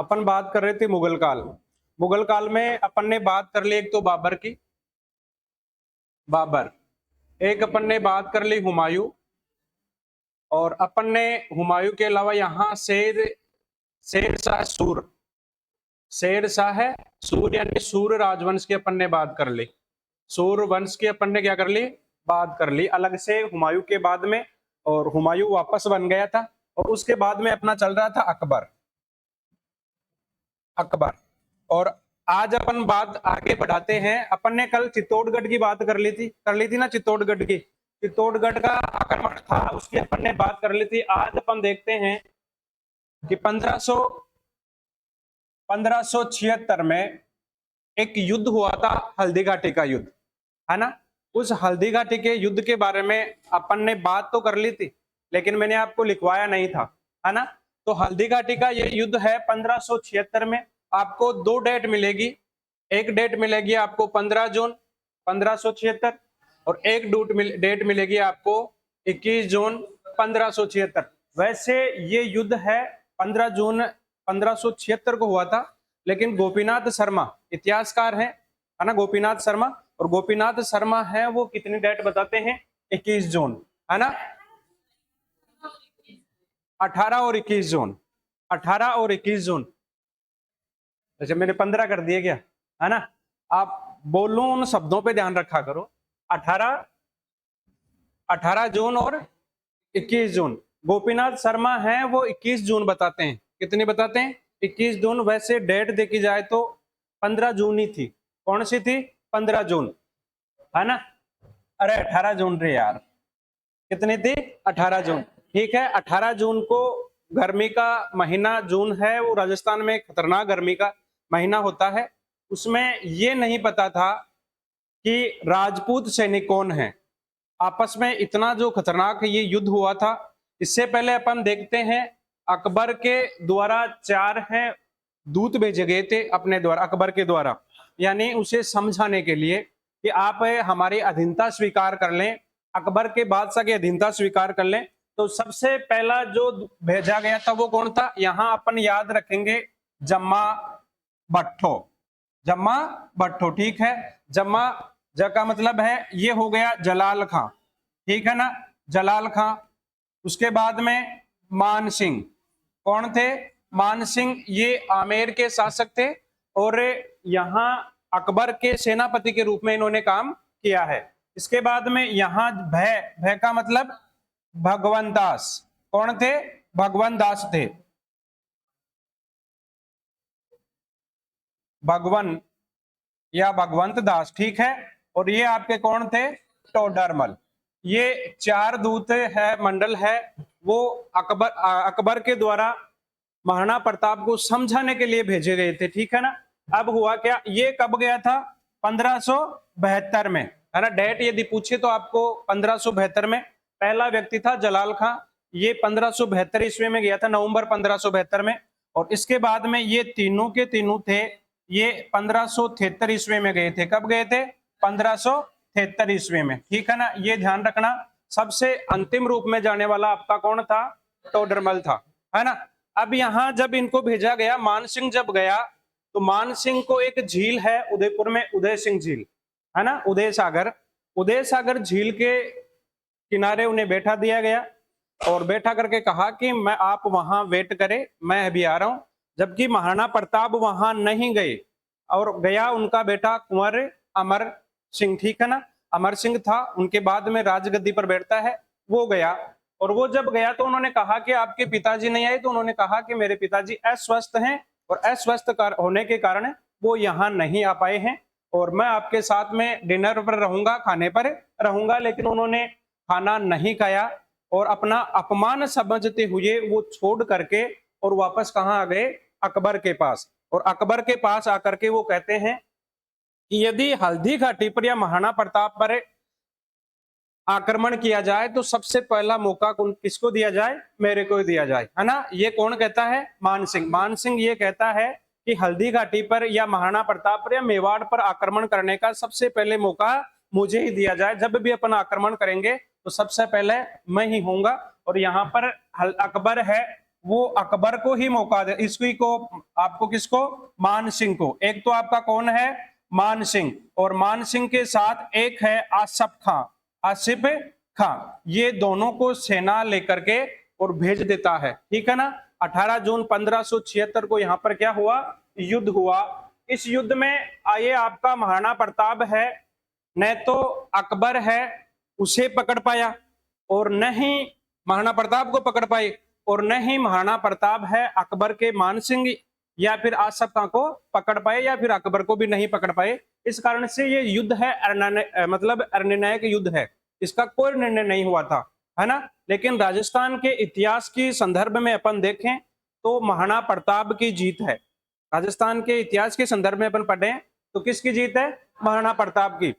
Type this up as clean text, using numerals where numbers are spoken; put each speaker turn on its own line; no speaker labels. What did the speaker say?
अपन बात कर रहे थे मुगल काल। मुगल काल में अपन ने बात कर ली एक तो बाबर की, बाबर। एक अपन ने बात कर ली हुमायूं, और अपन ने हुमायूं के अलावा यहाँ शेर शाह सूर, शेर शाह है सूर यानी सूर राजवंश की अपन ने बात कर ली। सूर वंश की अपन ने क्या कर ली, बात कर ली अलग से हुमायूं के बाद में। और हुमायूं वापस बन गया था, और उसके बाद में अपना चल रहा था अकबर। अकबर। और आज अपन बात आगे बढ़ाते हैं। अपन ने कल चित्तौड़गढ़ की बात कर ली थी ना, चित्तौड़गढ़ की। चित्तौड़गढ़ का आक्रमण था, उसकी अपन ने बात कर ली थी। आज अपन देखते हैं कि 1576 में एक युद्ध हुआ था, हल्दी घाटी का युद्ध, है ना। उस हल्दी घाटी के युद्ध के बारे में अपन ने बात तो कर ली थी, लेकिन मैंने आपको लिखवाया नहीं था, है ना। तो हल्दी घाटी का ये युद्ध है 1576 में। आपको दो डेट मिलेगी। एक डेट मिलेगी आपको 15 जून 1576, और एक डेट मिलेगी आपको 21 जून 1576। वैसे ये युद्ध है 15 जून 1576 को हुआ था, लेकिन गोपीनाथ शर्मा इतिहासकार है ना, गोपीनाथ शर्मा। और गोपीनाथ शर्मा है वो कितनी डेट बताते हैं, 21 जून, है ना। 18 और 21 जून, 18 और 21 जून। अच्छा मैंने 15 कर दिया क्या, है ना। आप बोलो उन शब्दों पे ध्यान रखा करो। 18 जून और 21 जून। गोपीनाथ शर्मा है वो 21 जून बताते हैं। कितनी बताते हैं, 21 जून। वैसे डेट देखी जाए तो 15 जून ही थी। कौन सी थी, 15 जून, है ना। अरे 18 जून रे यार, कितनी थी, 18 जून। ठीक है, 18 जून को गर्मी का महीना जून है, वो राजस्थान में खतरनाक गर्मी का महीना होता है। उसमें ये नहीं पता था कि राजपूत सैनिक कौन है। आपस में इतना जो खतरनाक ये युद्ध हुआ था। इससे पहले अपन देखते हैं अकबर के द्वारा 4 हैं दूत भेजे गए थे अपने द्वारा, अकबर के द्वारा, यानी उसे समझाने के लिए कि आप हमारी अधीनता स्वीकार कर लें, अकबर के बादशाह की अधीनता स्वीकार कर लें। तो सबसे पहला जो भेजा गया था वो कौन था, यहां अपन याद रखेंगे जम्मा भट्टो। जम्मा भट्टो, ठीक है। जम्मा ज का मतलब है, ये हो गया जलाल खां, ठीक है ना, जलाल खां। उसके बाद में मान सिंह, कौन थे, मान सिंह ये आमेर के शासक थे, और यहाँ अकबर के सेनापति के रूप में इन्होंने काम किया है। इसके बाद में यहाँ भय, भय का मतलब भगवंत दास, कौन थे, भगवंत दास थे, भगवन या भगवंत दास, ठीक है। और ये आपके कौन थे, टोडरमल। ये 4 दूत है, मंडल है, वो अकबर के द्वारा महाराणा प्रताप को समझाने के लिए भेजे गए थे, ठीक है ना। अब हुआ क्या, ये कब गया था, 1572 में, है ना। डेट यदि पूछे तो आपको 1572 में। पहला व्यक्ति था जलाल खां, ये 1572 ईस्वी में गया था, नवंबर 1572 में। और इसके बाद में ये तीनों के तीनों थे, ये 1573 ईस्वी में गए थे। कब गए थे, 1573 ईस्वी में, ठीक है ना। ये ध्यान रखना। सबसे अंतिम रूप में जाने वाला आपका कौन था, टोडरमल था, है ना। अब यहां जब इनको भेजा गया, मान सिंह जब गया, तो मान सिंह को एक झील है उदयपुर में, उदय सिंह झील, है ना, उदय सागर। उदय सागर झील के किनारे उन्हें बैठा दिया गया, और बैठा करके कहा कि मैं, आप वहां वेट करें, मैं अभी आ रहा हूं। जबकि महाराणा प्रताप वहां नहीं गए, और गया उनका बेटा कुंवर अमर सिंह, ठीक है ना। अमर सिंह था, उनके बाद में राजगद्दी पर बैठता है, वो गया। और वो जब गया तो उन्होंने कहा कि आपके पिताजी नहीं आए, तो उन्होंने कहा कि मेरे पिताजी अस्वस्थ हैं, और अस्वस्थ होने के कारण वो यहाँ नहीं आ पाए हैं, और मैं आपके साथ में डिनर पर रहूंगा, खाने पर रहूंगा। लेकिन उन्होंने खाना नहीं खाया, और अपना अपमान समझते हुए वो छोड़ करके और वापस कहाँ आ गए, अकबर के पास। और अकबर के पास आकर के वो कहते हैं कि यदि हल्दी घाटी पर या महाराणा प्रताप पर आक्रमण किया जाए तो सबसे पहला मौका किसको दिया जाए, मेरे को दिया जाए, है ना। ये कौन कहता है, मान सिंह। मान सिंह ये कहता है कि हल्दी घाटी पर या महाराणा प्रताप पर या मेवाड़ पर आक्रमण करने का सबसे पहले मौका मुझे ही दिया जाए। जब भी अपन आक्रमण करेंगे तो सबसे पहले मैं ही होऊंगा। और यहाँ पर अकबर है वो अकबर को ही मौका दे, इसकी को आपको किसको, मान सिंह को। एक तो आपका कौन है, मान सिंह, और मान सिंह के साथ एक है आसिफ खां, आसिफ खां, ये दोनों को सेना लेकर के और भेज देता है, ठीक है ना। 18 जून 1576 को यहाँ पर क्या हुआ, युद्ध हुआ। इस युद्ध में आइए आपका महाराणा प्रताप है, न तो अकबर है उसे पकड़ पाया, और न ही महाराणा प्रताप को पकड़ पाए, और न ही महाराणा प्रताप है अकबर के मान सिंह या फिर आसिफ खां को पकड़ पाए, या फिर अकबर को भी नहीं पकड़ पाए। इस कारण से ये युद्ध है मतलब अनिर्णायक युद्ध है, इसका कोई निर्णय नहीं हुआ था, है ना। लेकिन राजस्थान के इतिहास के संदर्भ में अपन देखें तो महाराणा प्रताप की जीत है। राजस्थान के इतिहास के संदर्भ में अपन पढ़ें तो किसकी जीत है, महाराणा प्रताप की।